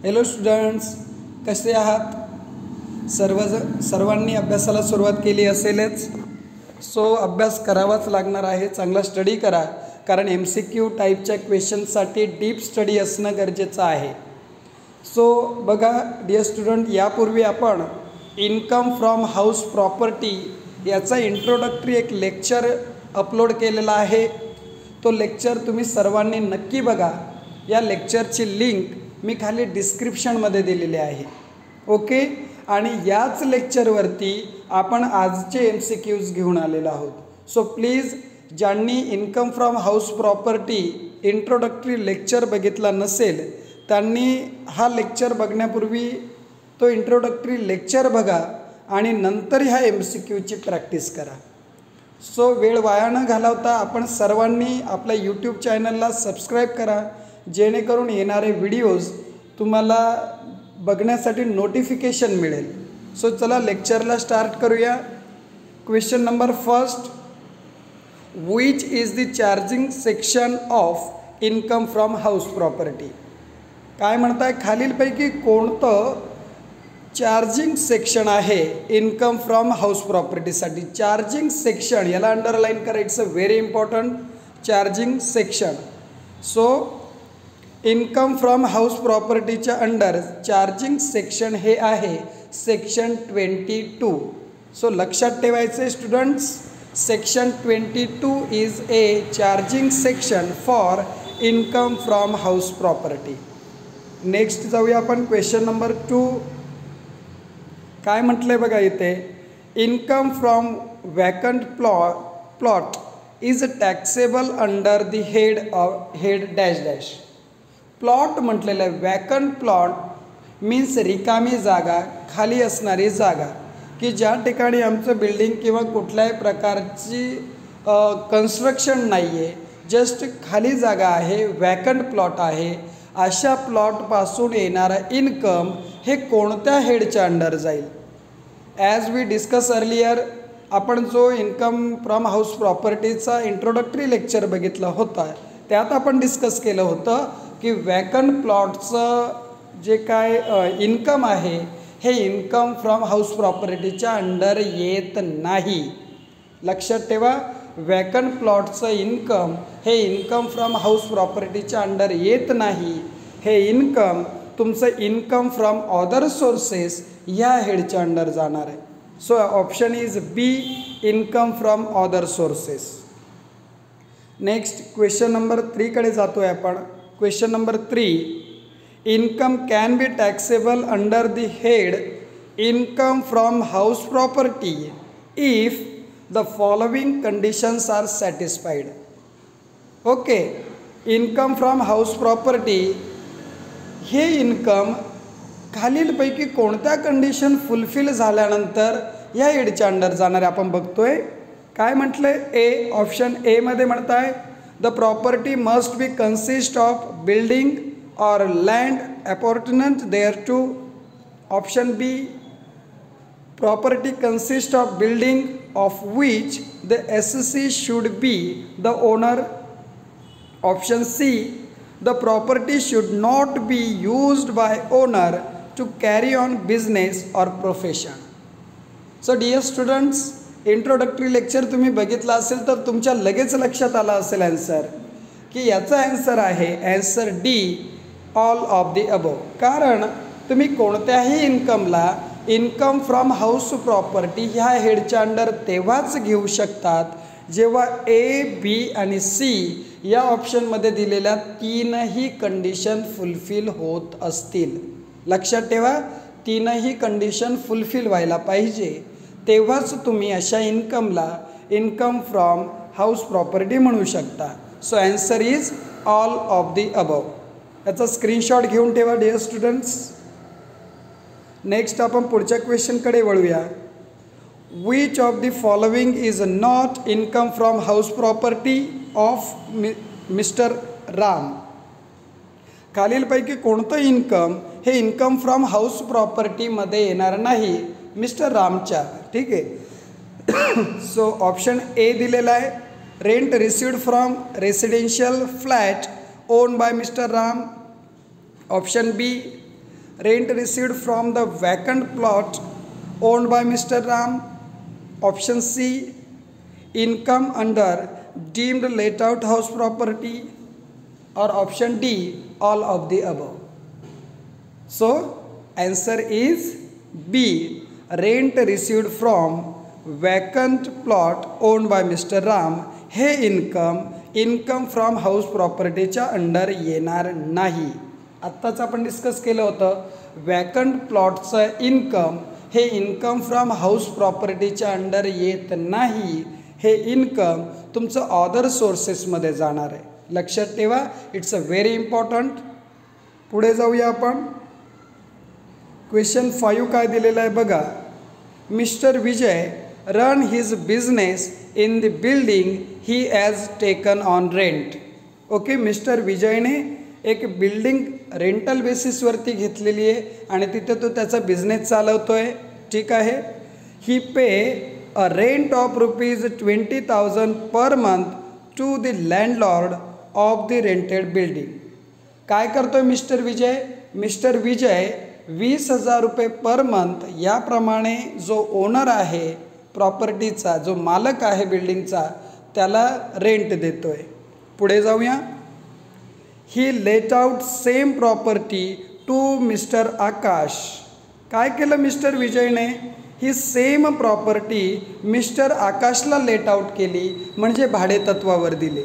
Hello students, कसे आहात? सर्वांनी अभ्यासाला सुरुवात केली असेलच. सो अभ्यास करावाच लागणार आहे. चांगला स्टडी करा, कारण MCQ टाईपच्या क्वेश्चनसाठी डीप स्टडी असणं गरजेचं आहे. सो बघा डिअर स्टुडंट, यापूर्वी आपण इन्कम फ्रॉम हाऊस प्रॉपर्टी याचा इंट्रोडक्टरी एक लेक्चर अपलोड केलेला आहे. तो लेक्चर तुम्ही सर्वांनी नक्की बघा. या लेक्चरची लिंक मी खाली डिस्क्रिप्शनमध्ये दिलेली आहे. ओके, आणि याच लेक्चरवरती आपण आजचे MCQs घेऊन आलेलो आहोत. सो प्लीज, ज्यांनी income from house property introductory lecture बघितला नसेल त्यांनी हा लेक्चर बघण्यापूर्वी तो इंट्रोडक्टरी लेक्चर बघा आणि नंतर ह्या MCQची प्रॅक्टिस करा. सो वेळ वाया न घालवता आपण सर्वांनी आपल्या यूट्यूब चॅनलला सबस्क्राईब करा, जेणेकरून येणारे व्हिडिओज तुम्हाला बघण्यासाठी नोटिफिकेशन मिळेल. सो चला लेक्चरला स्टार्ट करूया. Question number first, which is the charging section of income from house property. काय म्हणताय, खालीलपैकी कोणतं चार्जिंग सेक्शन आहे इन्कम फ्रॉम हाऊस प्रॉपर्टीसाठी? चार्जिंग सेक्शन, याला अंडरलाईन करायचं, very important. Charging section. So income from house प्रॉपर्टीच्या अंडर चार्जिंग सेक्शन हे आहे सेक्शन 22. सो लक्षात ठेवायचे students, section 22 is a charging section for income from house property. Next जाऊया आपण क्वेश्चन नंबर 2. काय म्हटलंय बघा इथे, income from vacant plot is taxable under the head dash dash. Plot म्हटलेलं आहे. वॅकंट प्लॉट मीन्स रिकामी जागा, खाली असणारी जागा, की ज्या ठिकाणी आमचं बिल्डिंग किंवा कुठल्याही प्रकारची कन्स्ट्रक्शन नाही आहे, जस्ट खाली जागा आहे, वॅकंट प्लॉट आहे. अशा प्लॉटपासून येणारा इन्कम हे कोणत्या हेडच्या अंडर जाईल? ॲज वी डिस्कस अर्लियर, आपण जो इन्कम फ्रॉम हाऊस प्रॉपर्टीचा इंट्रोडक्टरी लेक्चर बघितला होता त्यात आपण डिस्कस केलं होतं की वॅकंट प्लॉटचं जे काय इन्कम आहे हे इन्कम फ्रॉम हाऊस प्रॉपर्टीच्या अंडर येत नाही. लक्षात ठेवा, वॅकंट प्लॉटचं इन्कम हे इन्कम फ्रॉम हाऊस प्रॉपर्टीच्या अंडर येत नाही. हे इन्कम तुमचं इन्कम फ्रॉम अदर सोर्सेस या हेडच्या अंडर जाणार आहे. So option is B, income from other sources. Next question number 3 कडे जातो आहे आपण. Question number 3, income can be taxable under the head income from house property if the following conditions are satisfied. Okay, income from house property हे income खालीलपैकी कोणत्या condition fulfil झाल्यानंतर या हेडच्या under जाणारे आपण बघतोय. काय म्हटलंय? ए, ऑप्शन ए मध्ये म्हणताय the property must be consist of building or land appurtenant thereto. Option B, property consist of building of which the SC should be the owner. Option C, the property should not be used by owner to carry on business or profession. So dear students, introductory lecture तुम्ही बघितला असेल तर तुमच्या लगेच लक्षात आला असेल answer, की याचा आन्सर आहे answer D, all of the above. कारण तुम्ही कोणत्याही इन्कमला इन्कम फ्रॉम हाऊस प्रॉपर्टी ह्या हेडच्या अंडर तेव्हाच घेऊ शकतात जेव्हा ए, बी आणि सी या ऑप्शनमध्ये दिलेल्या 3ही कंडिशन फुलफिल होत असतील. लक्षात ठेवा, 3ही कंडिशन फुलफिल व्हायला पाहिजे, तेव्हाच तुम्ही अशा इन्कमला इन्कम फ्रॉम हाऊस प्रॉपर्टी म्हणू शकता. So answer is all of the above. याचा स्क्रीनशॉट घेऊन ठेवा डिअर स्टुडंट्स. नेक्स्ट आपण पुढच्या क्वेश्चनकडे वळूया. Which of the following is not income from house property of mister Ram. खालीलपैकी कोणतं इन्कम हे इन्कम फ्रॉम हाऊस प्रॉपर्टीमध्ये येणार नाही मिस्टर रामच्या. ठीक आहे. सो ऑप्शन ए दिलेला आहे, rent received from residential flat own by mister Ram. Option B, rent received from the vacant plot owned by mister Ram. Option C, income under deemed let out house property. और option D, all of the above. So answer is B, rent received from vacant plot owned by mister Ram. हे income from house प्रॉपर्टीच्या under येणार नाही. आत्ताच आपण discuss केलं होतं, vacant प्लॉटचं इन्कम हे इन्कम फ्रॉम हाऊस प्रॉपर्टीच्या अंडर येत नाही. हे इन्कम तुमचं अदर सोर्सेसमध्ये जाणार आहे. लक्षात ठेवा, इट्स अ व्हेरी इम्पॉर्टंट. पुढे जाऊया आपण. क्वेश्चन 5 काय दिलेलं आहे बघा. Mister Vijay run his business in the building he has taken on rent. Okay, mister विजयने एक बिल्डिंग रेंटल बेसिसवरती घेतलेली आहे आणि तिथे तो त्याचा बिझनेस चालवतो आहे. ठीक आहे. He pay a rent of ₹20,000 per month to the landlord of the rented building. काय करतो आहे मिस्टर विजय? मिस्टर विजय 20,000 रुपये पर मंथ याप्रमाणे जो ओनर आहे प्रॉपर्टीचा, जो मालक आहे बिल्डिंगचा, त्याला रेंट देतो आहे. पुढे जाऊया. He let out same property to mister Akash. काय केलं मिस्टर विजयने? ही सेम प्रॉपर्टी मिस्टर आकाशला लेट आउट केली, म्हणजे भाडेतत्वावर दिले.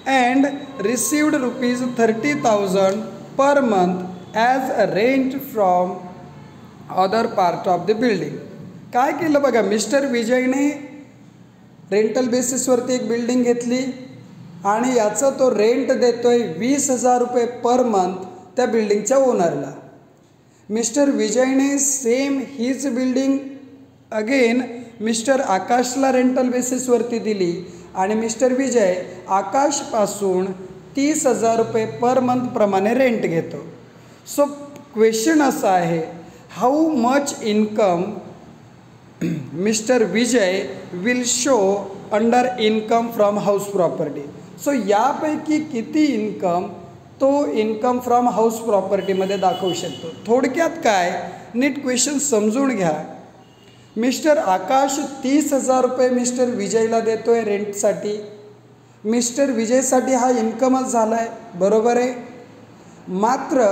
And received ₹30,000 per month as a rent from other part of the building. काय केलं बघा, मिस्टर विजयने रेंटल बेसिसवरती एक बिल्डिंग घेतली आणि याचं तो रेंट देतोय 20,000 रुपये पर मंथ त्या बिल्डिंगच्या ओनरला. मिस्टर विजयने सेम हीच बिल्डिंग अगेन मिस्टर आकाशला रेंटल बेसिसवरती दिली आणि मिस्टर विजय आकाशपासून 30,000 रुपये पर मंथ प्रमाणे रेंट घेतो. सो क्वेश्चन असा आहे, how much income mister Vijay will show under income from house property. So यापैकी किती इन्कम तो इन्कम फ्रॉम हाऊस प्रॉपर्टीमध्ये दाखवू शकतो. थोडक्यात काय, नीट क्वेश्चन समजून घ्या. मिस्टर आकाश 30,000 रुपये मिस्टर विजयला देतो आहे रेंटसाठी. मिस्टर विजयसाठी हा इन्कमच झाला आहे, बरोबर आहे. मात्र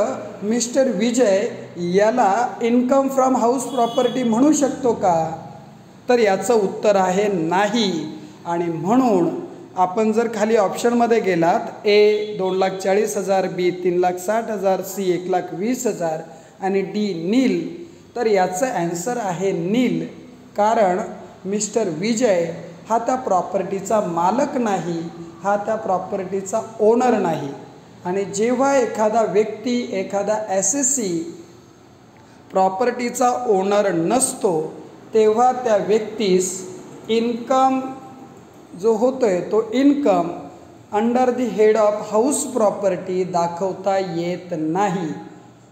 मिस्टर विजय याला इन्कम फ्रॉम हाऊस प्रॉपर्टी म्हणू शकतो का? तर याचं उत्तर आहे नाही. आणि म्हणून आपण जर खाली ऑप्शनमध्ये गेलात, ए 2,40,000, बी 3,60,000, सी 1,20,000 आणि डी नील, तर याचं ॲन्सर आहे नील. कारण मिस्टर विजय हा त्या प्रॉपर्टीचा मालक नाही, हा त्या प्रॉपर्टीचा ओनर नाही. आणि जेव्हा एखादा व्यक्ती, एखादा एसएससी प्रॉपर्टीचा ओनर नसतो, तेव्हा त्या व्यक्तीस इन्कम जो होतो आहे तो income under the head of house property दाखवता येत नाही.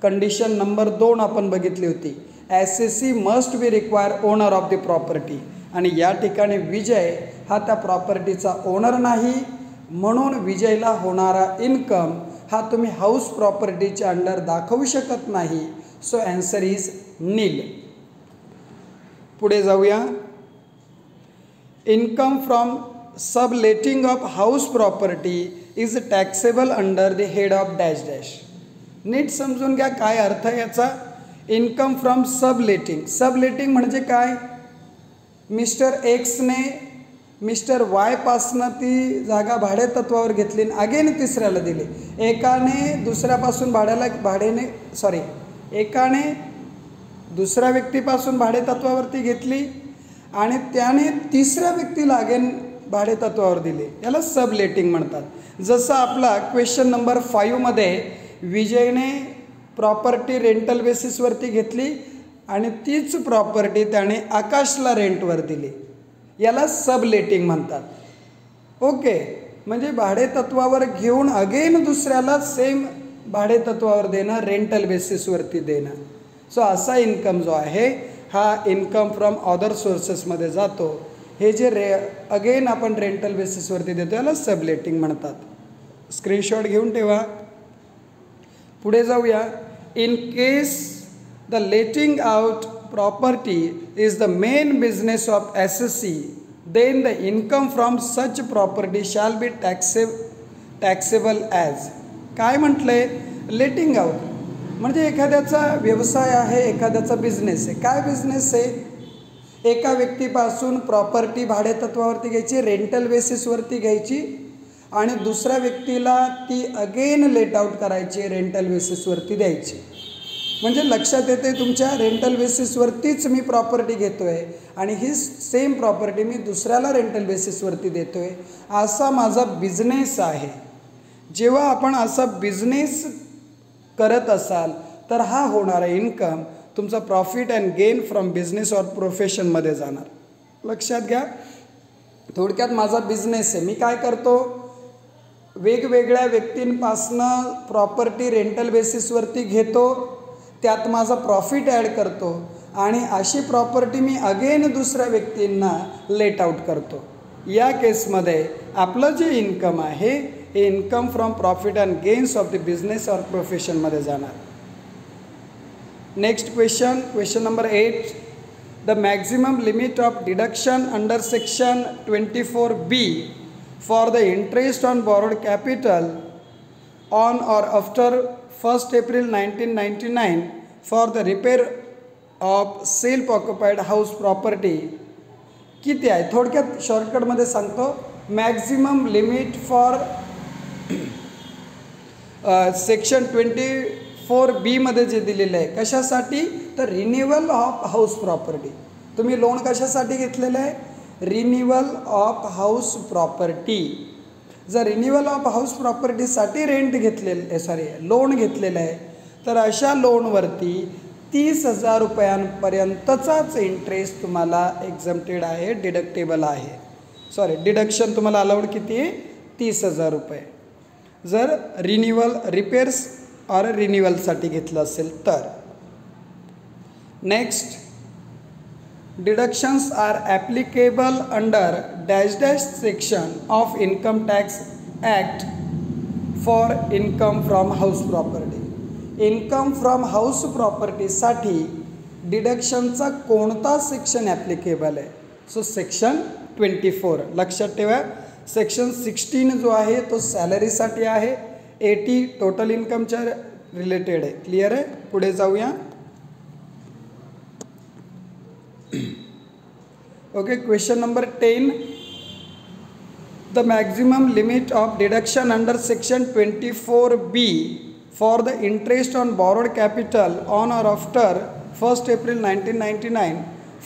कंडिशन नंबर 2 आपण बघितली होती, SSC must be require owner of the property. आणि या ठिकाणी विजय हा त्या प्रॉपर्टीचा ओनर नाही, म्हणून विजयला होणारा इन्कम हा तुम्ही हाऊस प्रॉपर्टीच्या अंडर दाखवू शकत नाही. So answer is nil. पुढे जाऊया. Income from subletting of house property is taxable under the head of dash dash. नीट समजून घ्या काय अर्थ आहे याचा. Income from subletting. सबलेटिंग म्हणजे काय? मिस्टर एक्सने मिस्टर वायपासनं ती जागा भाडेतत्वावर घेतली आणि अगेन तिसऱ्याला दिली. एकाने दुसऱ्या व्यक्तीपासून भाडेतत्वावरती घेतली आणि त्याने तिसऱ्या व्यक्तीला अगेन भाडेतत्वावर दिले, याला सबलेटिंग म्हणतात. जसं आपला क्वेश्चन नंबर 5मध्ये विजयने प्रॉपर्टी रेंटल बेसिसवरती घेतली आणि तीच प्रॉपर्टी त्याने आकाशला रेंटवर दिली, याला सबलेटिंग म्हणतात. ओके, म्हणजे भाडेतत्वावर घेऊन अगेन दुसऱ्याला सेम भाडेतत्वावर देणं, रेंटल बेसिसवरती देणं. सो असा इन्कम जो आहे हा इन्कम फ्रॉम अदर सोर्सेसमध्ये जातो. हे जे अगेन आपण रेंटल बेसिसवरती देतो याला सबलेटिंग म्हणतात. स्क्रीनशॉट घेऊन ठेवा. पुढे जाऊया. in case the letting out property is the main business of SSC, then the income from such property shall be taxable as. काय म्हटलंय? लेटिंग आउट म्हणजे एखाद्याचा व्यवसाय आहे, एखाद्याचा बिझनेस आहे. काय बिझनेस आहे? एका व्यक्तीपासून प्रॉपर्टी भाडेतत्वावरती घ्यायची, रेंटल बेसिसवरती घ्यायची आणि दुसऱ्या व्यक्तीला ती अगेन लेट आउट करायची, रेंटल बेसिसवरती द्यायची. म्हणजे लक्षात येते तुमच्या रेंटल बेसिसवरतीच मी प्रॉपर्टी घेतो आहे आणि ही सेम प्रॉपर्टी मी दुसऱ्याला रेंटल बेसिसवरती देतो आहे, असा माझा बिझनेस आहे. जेव्हा आपण असा बिझनेस करत असाल तर हा होणारा इन्कम तुमचा profit and gain from business or प्रोफेशनमध्ये जाणार. लक्षात घ्या. थोडक्यात माझा बिझनेस आहे. मी काय करतो? वेगवेगळ्या व्यक्तींपासनं प्रॉपर्टी रेंटल बेसिसवरती घेतो, त्यात माझा प्रॉफिट ॲड करतो आणि अशी प्रॉपर्टी मी अगेन दुसऱ्या व्यक्तींना लेट आउट करतो. या केसमध्ये आपलं जे इन्कम आहे हे income from profit and gains of the business or प्रोफेशनमध्ये जाणार. Next question number 8. The maximum limit of deduction under section 24B for the interest on borrowed capital on or after 1 April 1999 for the repair of self occupied house property किती आहे? थोडक्यात शॉर्टकटमध्ये सांगतो. Maximum limit for section 24B मध्ये जे दिलेलं आहे, कशासाठी? तर रिन्युअल ऑफ हाऊस प्रॉपर्टी. तुम्ही लोन कशासाठी घेतलेलं आहे? Renewal of house property. जर रिन्युअल ऑफ हाऊस प्रॉपर्टीसाठी लोन घेतलेलं आहे तर अशा लोनवरती 30,000 रुपयांपर्यंतचाच इंटरेस्ट तुम्हाला एक्झम्प्टेड आहे, डिडक्टेबल आहे. डिडक्शन तुम्हाला अलाउड किती आहे? 30,000 रुपये. जर रिपेअर्स ऑर रिन्युअलसाठी घेतलं असेल तर. Next, deductions are applicable under dash dash section of income tax act for income from house property. Income from house प्रॉपर्टीसाठी डिडक्शनचा कोणता सेक्शन ॲप्लिकेबल आहे? So section 24. लक्षात ठेवा. सेक्शन 16 जो आहे तो सॅलरीसाठी आहे, 80 टोटल इन्कमच्या रिलेटेड आहे. क्लिअर आहे? पुढे जाऊया. Okay, question number 10. The maximum limit of deduction under section 24B for the interest on borrowed capital on or after 1 April 1999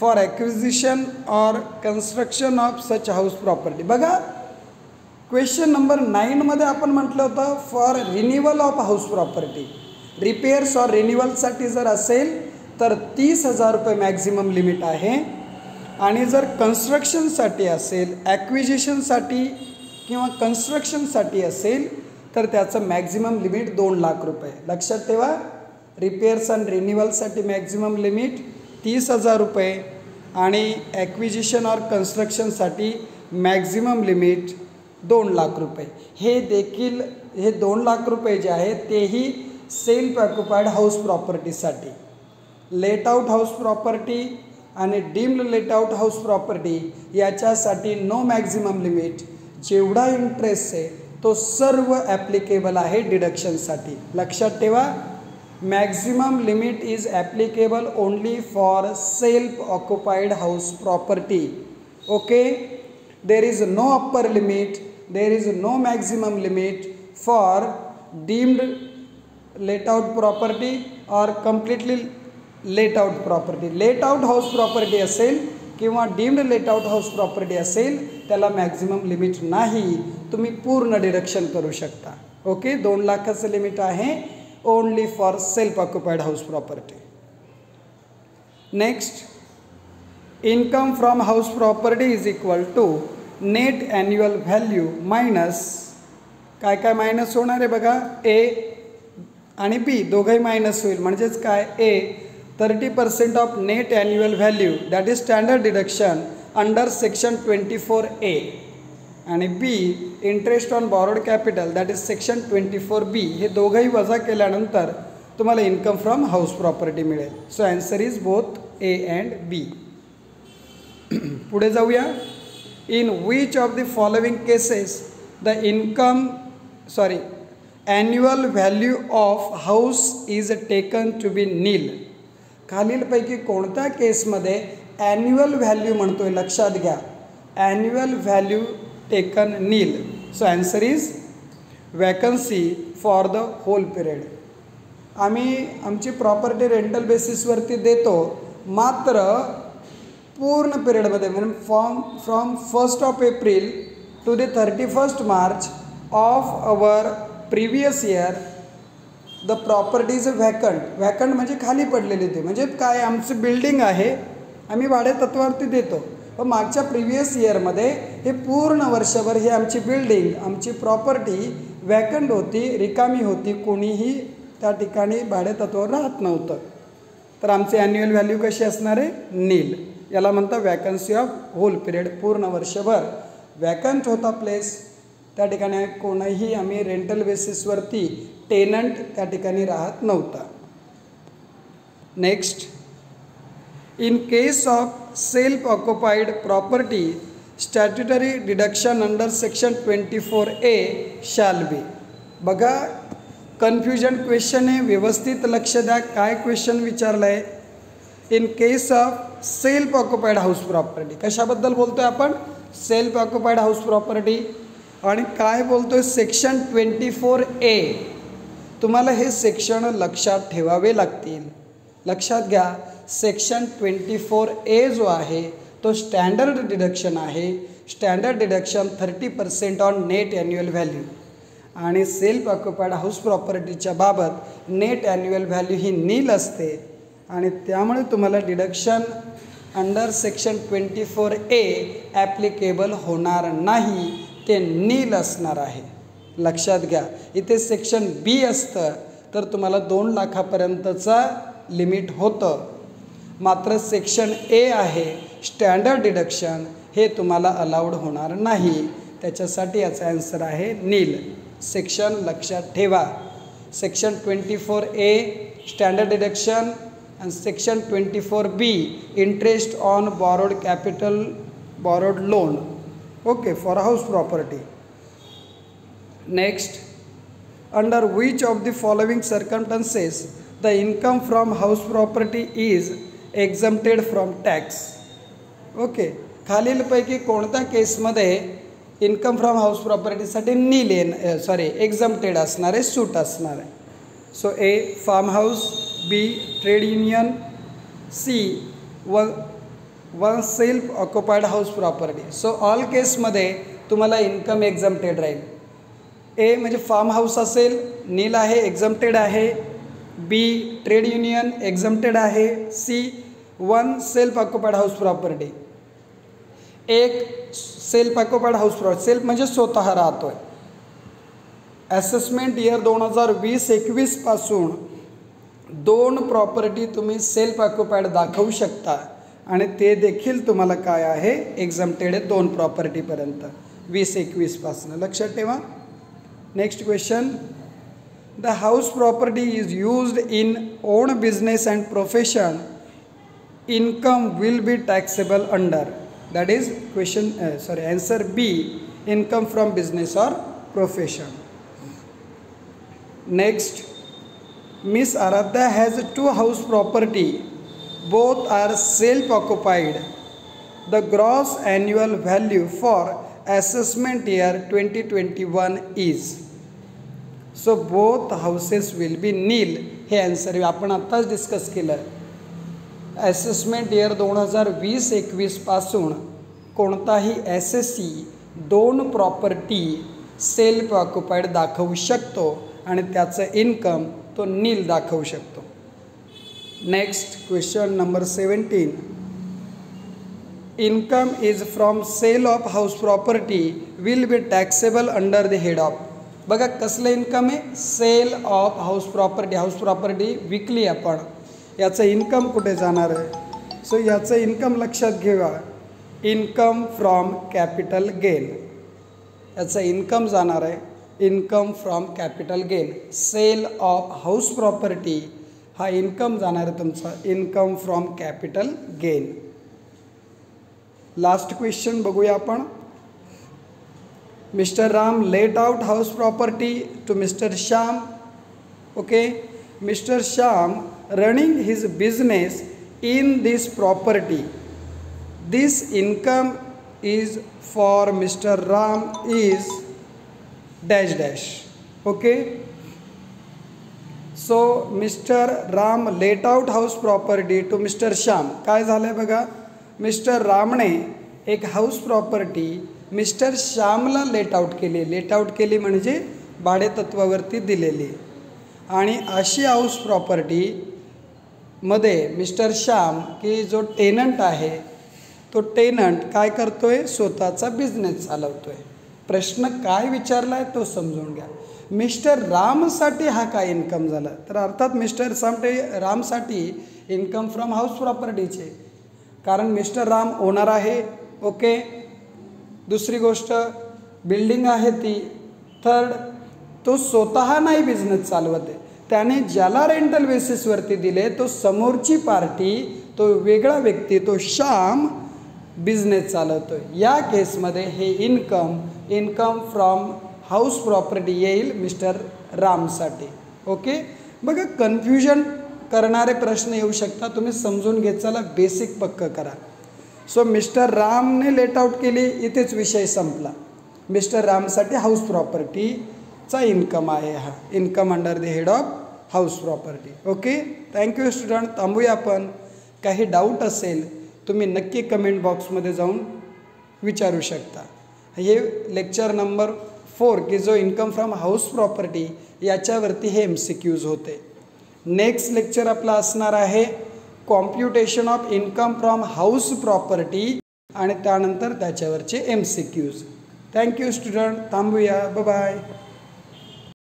for acquisition or construction of such house property. बघा, question number 9 मध्ये आपण म्हटलं होतं for renewal of house property. Repairs or रिन्युअलसाठी जर असेल तर 30,000 रुपये मॅक्झिमम लिमिट आहे आणि जर कन्स्ट्रक्शनसाठी असेल, ॲक्विजिशनसाठी किंवा कन्स्ट्रक्शनसाठी असेल तर त्याचं मॅक्झिमम लिमिट 2 लाख रुपये. लक्षात ठेवा. रिपेअर्स अँड रिन्युअलसाठी मॅक्झिमम लिमिट 30,000 रुपये आणि ॲक्विजिशन ऑर कन्स्ट्रक्शनसाठी मॅक्झिमम लिमिट 2 लाख रुपये. हे 2 लाख रुपये जे आहेत तेही सेल्फ ऑक्युपाईड हाऊस प्रॉपर्टीसाठी. लेट आउट हाऊस प्रॉपर्टी आणि deemed let out house property याच्यासाठी नो मॅक्झिमम लिमिट. जेवढा इंटरेस्ट आहे तो सर्व ॲप्लिकेबल आहे डिडक्शनसाठी. लक्षात ठेवा. Maximum limit is applicable only for self occupied house property. Okay, there is no upper limit, there is no maximum limit for deemed let out property or completely let out property. Let out house property असेल किंवा deemed let out house property असेल त्याला maximum limit नाही, तुम्ही पूर्ण deduction करू शकता. Okay, 2 लाखाचं लिमिट आहे only for self occupied house property. Next, income from house property is equal to net annual value minus काय काय मायनस होणार आहे बघा, ए आणि बी दोघंही मायनस होईल. म्हणजेच काय, A 30% of net annual value that is standard deduction under section 24A आणि B interest on borrowed capital that is section 24B. हे दोघंही वजा केल्यानंतर तुम्हाला इन्कम फ्रॉम हाऊस प्रॉपर्टी मिळेल. So answer is both A and B. पुढे जाऊया. In which of the following cases the annual value of house is taken to be nil. खालीलपैकी कोणत्या केसमध्ये ॲन्युअल व्हॅल्यू म्हणतोय, लक्षात घ्या, annual value taken nil. So answer is vacancy for the whole period. आम्ही आमची प्रॉपर्टी रेंटल बेसिसवरती देतो, मात्र पूर्ण पिरियडमध्ये म्हणजे from 1st of April to the 31st March of our previous year the property is vacant म्हणजे खाली पडलेली ते, म्हणजे काय, आमचं बिल्डिंग आहे, आम्ही भाडे तत्वावरती देतो, पण मागच्या प्रिव्हियस इयरमध्ये हे पूर्ण वर्षभर ही आमची बिल्डिंग, आमची प्रॉपर्टी व्हॅकंट होती, रिकामी होती, कोणीही त्या ठिकाणी भाडे तत्वावर राहत नव्हतं. तर आमची ॲन्युअल व्हॅल्यू कशी असणार आहे, नील. याला म्हणतात वॅकन्सी ऑफ होल पिरियड. पूर्ण वर्षभर वॅकंट होता प्लेस, त्या ठिकाणी कोणीही आम्ही रेंटल बेसिसवरती टेनंट त्या ठिकाणी राहत नव्हता. Next, in case of self occupied property statutory deduction under section 24A shall be. बघा, कन्फ्युजन क्वेश्चन आहे, व्यवस्थित लक्ष द्या. काय क्वेश्चन विचारलं आहे? In case of self occupied house property. कशाबद्दल बोलतो आहे आपण? Self occupied house property. आणि काय बोलतो आहे? Section 24A. तुम्हाला हे सेक्शन लक्षात ठेवावे लागतील. लक्षात घ्या, सेक्शन 24A जो आहे तो स्टँडर्ड डिडक्शन आहे. Standard deduction 30% on net annual value. आणि सेल्फ ऑक्युपाईड हाऊस प्रॉपर्टीच्या बाबत नेट ॲन्युअल व्हॅल्यू ही नील असते, आणि त्यामुळे तुम्हाला deduction under section 24A applicable होणार नाही, ते नील असणार आहे. लक्षात घ्या, इथे सेक्शन बी असतं तर तुम्हाला 2 लाखापर्यंतचा लिमिट होतं, मात्र सेक्शन ए आहे स्टँडर्ड डिडक्शन, हे तुम्हाला अलाउड होणार नाही. त्याच्यासाठी याचा ॲन्सर आहे नील. सेक्शन लक्षात ठेवा. Section 24A standard deduction and section 24B interest on borrowed capital, borrowed loan, okay, for house property. Next, under which of the following circumstances the income from house property is exempted from tax? Okay, खालीलपैकी कोणत्या केसमध्ये income from house प्रॉपर्टीसाठी nil exempted असणार आहे, सूट असणार आहे? So A farm house, B trade union, C one self occupied house property. So all केसमध्ये तुम्हाला इन्कम एक्झम्प्टेड राहील. ए म्हणजे फार्म हाऊस असेल, नील आहे, एक्झम्प्टेड आहे. बी ट्रेड युनियन, एक्झम्प्टेड आहे. C one self occupied house property. एक self occupied house property, self म्हणजे स्वतः राहतो आहे. असेसमेंट इयर 2020-21 पासून 2 प्रॉपर्टी तुम्ही सेल्फ ऑक्युपाईड दाखवू शकता, आणि ते देखील तुम्हाला काय आहे, एक्झम्प्टेड आहे 2 प्रॉपर्टीपर्यंत 20-21 पासून. लक्षात ठेवा. Next question, the house property is used in own business and profession, income will be taxable under. That is question answer B, income from business or profession. Next, Miss Aradhya has 2 house property. Both are self-occupied. The gross annual value for assessment year 2021 is. So both houses will be nil. हे answer आपण आत्ताच discuss केलं. Assessment year 2020-21 पासून कोणताही SSE 2 property self occupied दाखवू शकतो, आणि त्याचं इन्कम तो नील दाखवू शकतो. Next question number 17, income is from sale of house property will be taxable under the head of. बघा कसलं इन्कम आहे, sale of house property. House property विकली आपण, याचं इन्कम कुठे जाणार आहे? सो याचं इन्कम लक्षात घेवा, इन्कम फ्रॉम कॅपिटल गेन. याचं इन्कम जाणार आहे income from capital gain. Sale of house property हा इन्कम जाणार आहे तुमचा income from capital gain. Last question बघूया आपण. Mister Ram let out house property to mister Shyam. Okay, mister Shyam running his business in this property. This income is for Mr. Ram is dash dash. Okay, so Mr. Ram let out house property to Mr. Shyam. काय झालंय बघा, mister रामने एक house property mister श्यामला late out केली. Late out केली म्हणजे भाडे तत्वावरती दिलेली. आणि अशी हाऊस प्रॉपर्टी मध्ये मिस्टर श्याम की जो टेनंट आहे तो टेनंट काय करतोय, स्वतःचा बिझनेस चालवतोय. प्रश्न काय विचारला आहे तो समजून घ्या. मिस्टर रामसाठी हा काय इन्कम झाला, तर अर्थात मिस्टर रामसाठी इन्कम फ्रॉम हाऊस प्रॉपर्टीचे, कारण मिस्टर राम ओनर आहे. ओके, दुसरी गोष्ट बिल्डिंग आहे ती. थर्ड, तो स्वतः नाही बिझनेस चालवत आहे, त्याने ज्याला रेंटल बेसिसवरती दिले तो समोरची पार्टी, तो वेगळा व्यक्ती, तो श्याम बिझनेस चालवतोय. या केसमध्ये हे इन्कम फ्रॉम हाऊस प्रॉपर्टी येईल मिस्टर रामसाठी. ओके, बघा कन्फ्युजन करणारे प्रश्न येऊ शकतात, तुम्ही समजून घेत चला, बेसिक पक्क करा. सो मिस्टर रामने लेट आउट केली, इथेच विषय संपला. मिस्टर रामसाठी हाऊस प्रॉपर्टीचा इन्कम आहे हा, income under the head of house property. Okay, thank you student. थांबूया आपण. काही डाऊट असेल तुम्ही नक्की कमेंट बॉक्समध्ये जाऊन विचारू शकता. हे लेक्चर नंबर 4 की जो इन्कम फ्रॉम हाऊस प्रॉपर्टी याच्यावरती हे MCQs होते. नेक्स्ट लेक्चर आपला असणार आहे computation of income from house property आणि त्यानंतर त्याच्यावरचे MCQs. Thank you student. थांबूया. बाय.